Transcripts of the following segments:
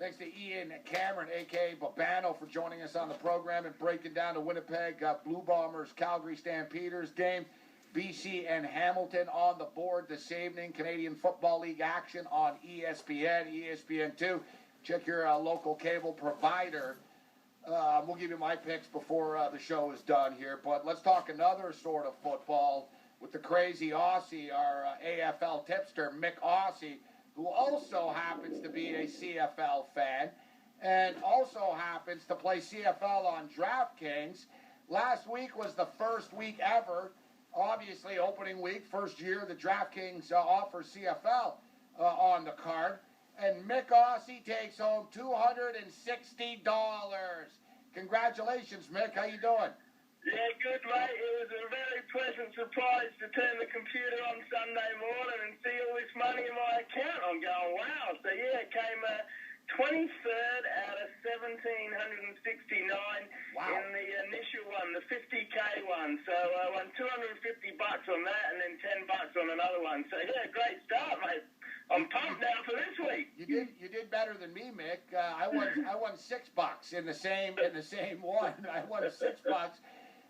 Thanks to Ian Cameron, a.k.a. Babano, for joining us on the program and breaking down the Winnipeg Blue Bombers, Calgary Stampeders game. BC and Hamilton on the board this evening. Canadian Football League action on ESPN, ESPN2. Check your local cable provider. We'll give you my picks before the show is done here. But let's talk another sort of football with the crazy Aussie, our AFL tipster, Myk Aussie, who also happens to be a CFL fan and also happens to play CFL on DraftKings. Last week was the first week ever, obviously opening week, first year the DraftKings offers CFL on the card. And Myk Aussie takes home $260. Congratulations, Myk. How you doing? Yeah, good, mate. It was a very pleasant surprise to turn the computer on Sunday morning and see all this money in my account. I'm going, wow. So, yeah, it came 23rd out of 1,769 wow. in the initial one, the 50K one. So I won $250 on that and then $10 on another one. So, yeah, great start, mate. I'm pumped now for this week. You did better than me, Myk. I won $6 in the same one. I won $6.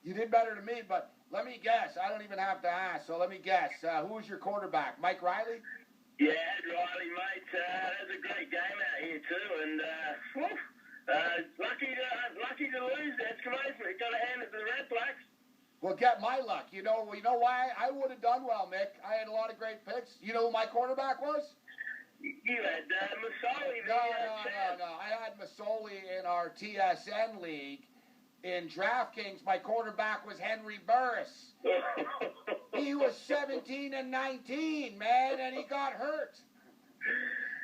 You did better than me, but let me guess. I don't even have to ask, so let me guess. Who was your quarterback? Mike Riley? Yeah, Riley, mate. That's a great game out here too, and lucky to lose. Exclamation! Got to hand it to the Red Blacks. Well, get my luck. You know why? I would have done well, Myk. I had a lot of great picks. You know who my quarterback was? You had Masoli. No. I had Masoli in our TSN league. In DraftKings, my quarterback was Henry Burris. He was 17-19, man, and he got hurt.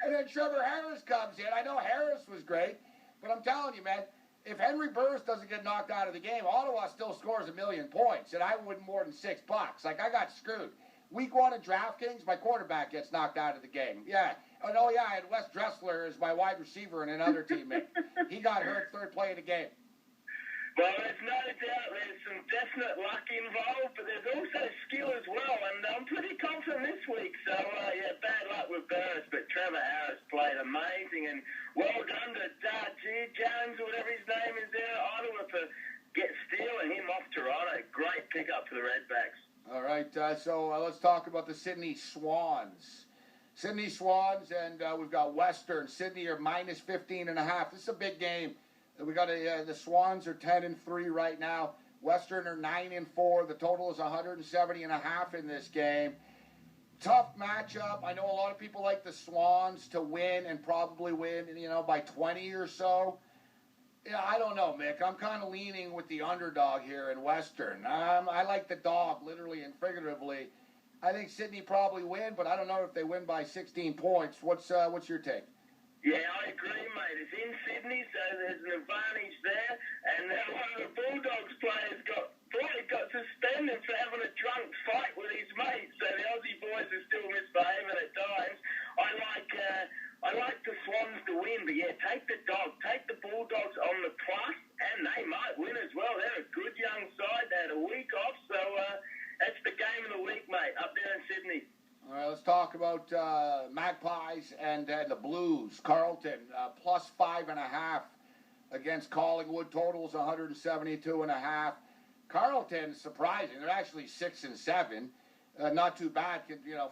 And then Trevor Harris comes in. I know Harris was great, but I'm telling you, man, if Henry Burris doesn't get knocked out of the game, Ottawa still scores 1,000,000 points, and I wouldn't more than $6. Like, I got screwed. Week 1 of DraftKings, my quarterback gets knocked out of the game. Yeah. Oh, yeah, I had Wes Dressler as my wide receiver and another teammate. He got hurt third play of the game. Well, there's no doubt there's some definite luck involved, but there's also skill as well, and I'm pretty confident this week. So, yeah, bad luck with Burris, but Trevor Harris played amazing, and well done to Jones, or whatever his name is there at Ottawa, for stealing him off Toronto. Great pickup for the Redbacks. All right, so let's talk about the Sydney Swans. Sydney Swans, and we've got Western. Sydney are minus 15.5. This is a big game. We got the Swans are 10-3 right now. Western are 9-4. The total is 170.5 in this game. Tough matchup. I know a lot of people like the Swans to win and probably win, by 20 or so. Yeah, I don't know, Myk. I'm kind of leaning with the underdog here in Western. I like the dog, literally and figuratively. I think Sydney probably win, but I don't know if they win by 16 points. What's your take? Yeah, I agree, mate. It's in Sydney, so there's an advantage there. And one of the Bulldogs players got suspended for having a drunk fight with his mates. So the Aussie boys are still misbehaving at times. I like the Swans to win, but yeah, take the dog. Take the Bulldogs on the plus, and they might win as well. They're a good young side. They had a week off, so that's the game of the week, mate, up there in Sydney. All right, let's talk about Magpies and the Blues. Carlton, plus 5.5 against Collingwood. Totals 172.5. Carlton, surprising. They're actually 6-7. Not too bad,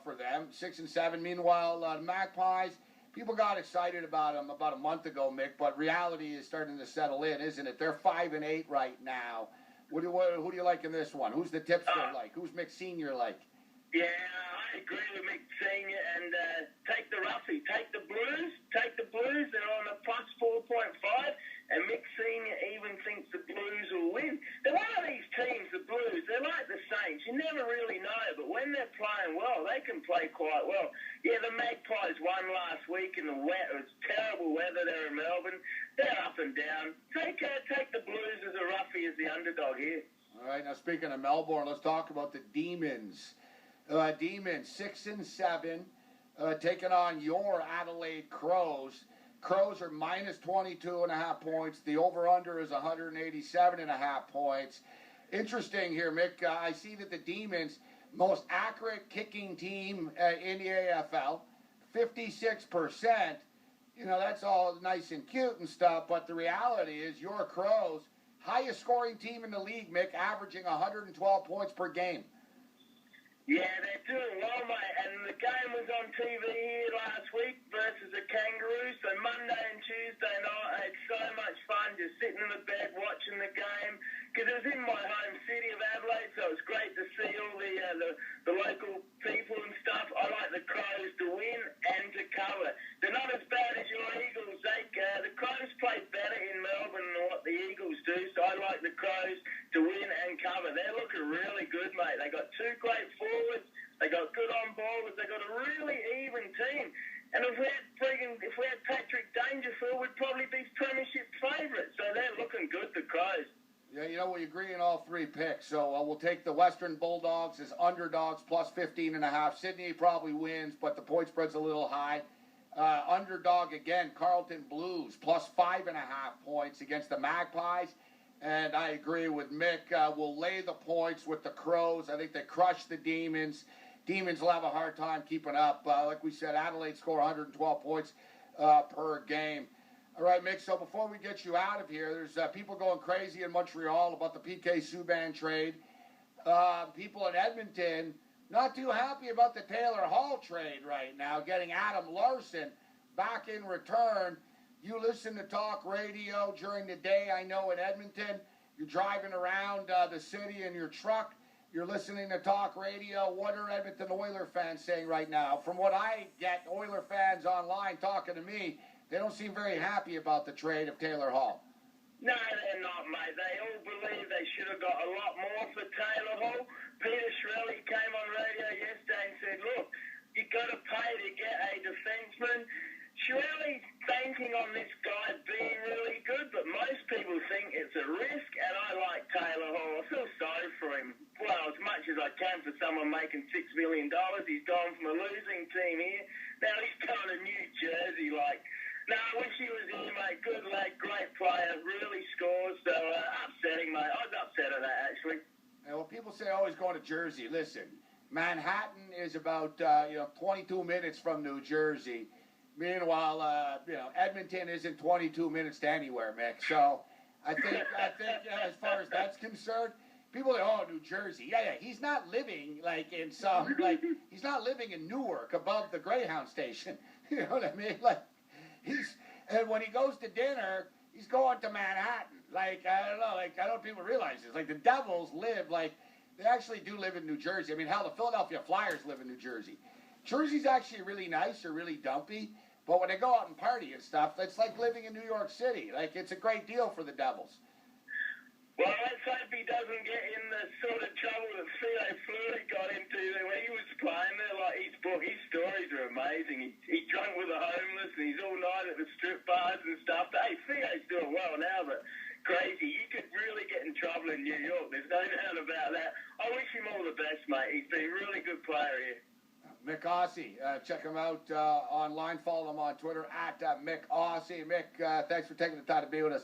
for them. 6-7. Meanwhile, the Magpies, people got excited about them about a month ago, Myk, but reality is starting to settle in, isn't it? They're 5-8 right now. Who do you like in this one? Who's the tipster like? Who's Myk Senior like? Yeah, I agree with Myk Senior, and take the roughie, take the Blues. They're on a plus 4.5, and Myk Senior even thinks the Blues will win. They're one of these teams, the Blues. They're like the Saints. You never really know, but when they're playing well, they can play quite well. Yeah, the Magpies won last week in the wet. It was terrible weather there in Melbourne. They're up and down. Take the Blues as a roughie as the underdog here. All right, now speaking of Melbourne, let's talk about the Demons. Demons 6-7, taking on your Adelaide Crows. Crows are minus 22.5 points. The over/under is 187.5 points. Interesting here, Myk. I see that the Demons, most accurate kicking team in the AFL, 56%. you know, that's all nice and cute and stuff, but the reality is your Crows, highest scoring team in the league, Mick, averaging 112 points per game. Yeah, they're doing well, mate. And the game was on TV here last week versus the Kangaroos. So Monday and Tuesday night, I had so much fun just sitting in the bed watching the game. Because it was in my home city of Adelaide, so it was great to see all the local people and stuff. I like the Crows to win and to cover. They're not as bad as your Eagles. The Crows play better in Melbourne than what the Eagles do, so I like the Crows to win and cover. They're looking really good, mate. They got two great forwards. They got good on ballers. They got a really even team. And if we had Patrick Dangerfield, we'd probably be premiership favourites. So they're looking good, the Crows. Yeah, you know, we agree in all three picks. So we'll take the Western Bulldogs as underdogs plus 15.5. Sydney probably wins, but the point spread's a little high. Underdog again, Carlton Blues plus 5.5 points against the Magpies. And I agree with Mick. We'll lay the points with the Crows. I think they crush the Demons. Demons will have a hard time keeping up. Like we said, Adelaide score 112 points per game. All right, Mick, so before we get you out of here, there's people going crazy in Montreal about the PK Subban trade. People in Edmonton not too happy about the Taylor Hall trade right now, getting Adam Larson back in return. You listen to talk radio during the day, I know, in Edmonton. You're driving around the city in your truck. You're listening to talk radio. What are Edmonton Oilers fans saying right now? From what I get, Oilers fans online talking to me, they don't seem very happy about the trade of Taylor Hall. No, they're not, mate. They all believe they should have got a lot more for Taylor Hall. Peter Shirley came on radio yesterday and said, look, you got to pay to get a defenseman. Shirley's banking on this guy being really good, but most people think it's a risk, and I like Taylor Hall. I feel sorry for him. Well, as much as I can for someone making $6 million. He's gone from a losing team here. Now he's going to New Jersey, no, I wish he was here, mate. Good lad, great player, really scores. So upsetting, mate. I was upset at that, actually. Well, people say, oh, he's going to Jersey. Listen, Manhattan is about 22 minutes from New Jersey. Meanwhile, Edmonton isn't 22 minutes to anywhere, Mick. So I think as far as that's concerned, people say, oh, New Jersey. Yeah, he's not living he's not living in Newark above the Greyhound station. You know what I mean? And when he goes to dinner, he's going to Manhattan. I don't know if people realize this. The Devils live, they actually do live in New Jersey. I mean, hell, the Philadelphia Flyers live in New Jersey. Jersey's actually really nice or really dumpy, but when they go out and party and stuff, it's like living in New York City. It's a great deal for the Devils. Well, let's hope he doesn't get in the sort of trouble that Theo Fleury got into when he was playing there. His stories are amazing. He drunk with the homeless and he's all night at the strip bars and stuff. Hey, Theo's doing well now, but crazy. You could really get in trouble in New York. There's no doubt about that. I wish him all the best, mate. He's been a really good player here. Myk Aussie, check him out online. Follow him on Twitter at Myk Aussie. Mick, thanks for taking the time to be with us.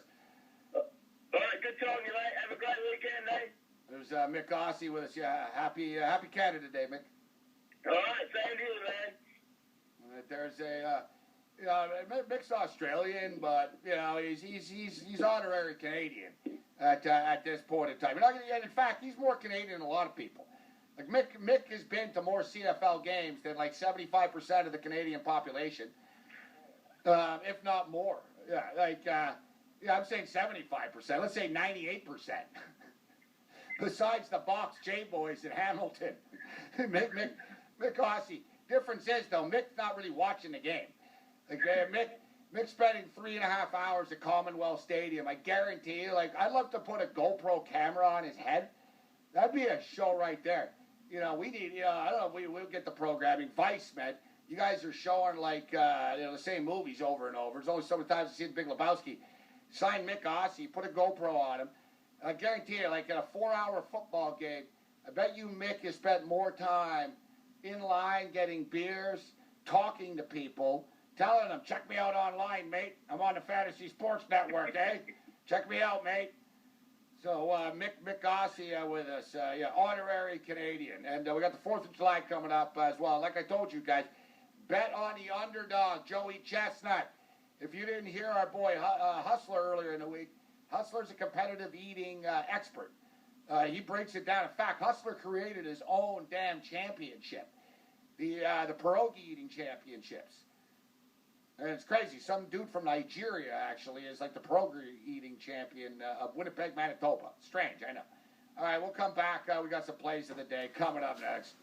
All right, good talking to you, mate. Have a great weekend, eh? There's Myk Aussie with us. Yeah, happy Canada Day, Mick. All right, same to you, man. There's Mick's Australian, but he's honorary Canadian at this point in time. And in fact, he's more Canadian than a lot of people. Mick has been to more CFL games than 75% of the Canadian population, if not more. Yeah, I'm saying 75%. Let's say 98%. Besides the Box J boys in Hamilton, Myk Aussie. Difference is though, Mick's not really watching the game. Mick's spending 3.5 hours at Commonwealth Stadium. I guarantee you. I'd love to put a GoPro camera on his head. That'd be a show right there. We need. I don't know. We'll get the programming. Vice, man. You guys are showing the same movies over and over. There's only so many times I've seen Big Lebowski. Sign Myk Aussie, put a GoPro on him. I guarantee you, in a 4-hour football game, I bet you Mick has spent more time in line getting beers, talking to people, telling them, check me out online, mate. I'm on the Fantasy Sports Network, eh? Check me out, mate. So Myk Aussie with us, honorary Canadian. And we got the 4th of July coming up as well. Like I told you guys, bet on the underdog, Joey Chestnut. If you didn't hear our boy Hustler earlier in the week, Hustler's a competitive eating expert. He breaks it down. In fact, Hustler created his own damn championship, the pierogi eating championships. And it's crazy. Some dude from Nigeria actually is like the pierogi eating champion of Winnipeg, Manitoba. Strange, I know. All right, we'll come back. We got some plays of the day coming up next.